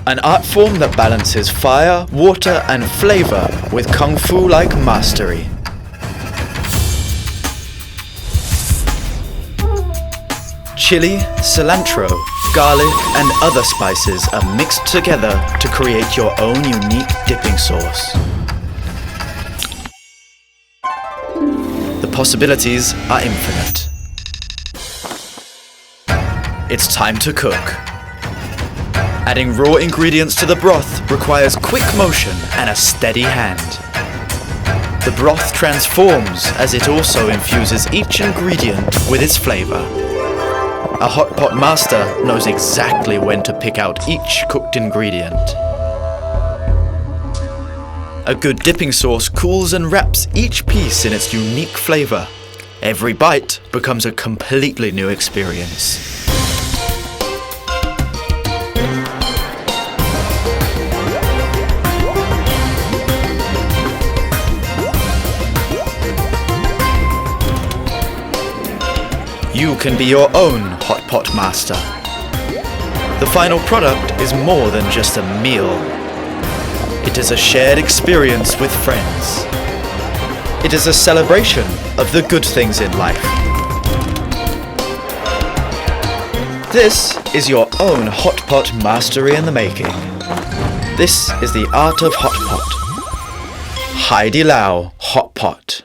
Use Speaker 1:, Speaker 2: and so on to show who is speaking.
Speaker 1: An art form that balances fire, water, and flavor with kung fu-like mastery. Chili, cilantro, garlic, and other spices are mixed together to create your own unique dipping sauce. The possibilities are infinite. It's time to cook. Adding raw ingredients to the broth requires quick motion and a steady hand. The broth transforms as it also infuses each ingredient with its flavor. A hot pot master knows exactly when to pick out each cooked ingredient. A good dipping sauce cools and wraps each piece in its unique flavor. Every bite becomes a completely new experience. You can be your own hot pot master. The final product is more than just a meal. It is a shared experience with friends. It is a celebration of the good things in life. This is your own hot pot mastery in the making. This is the art of hot pot. HaiDiLao Hotpot.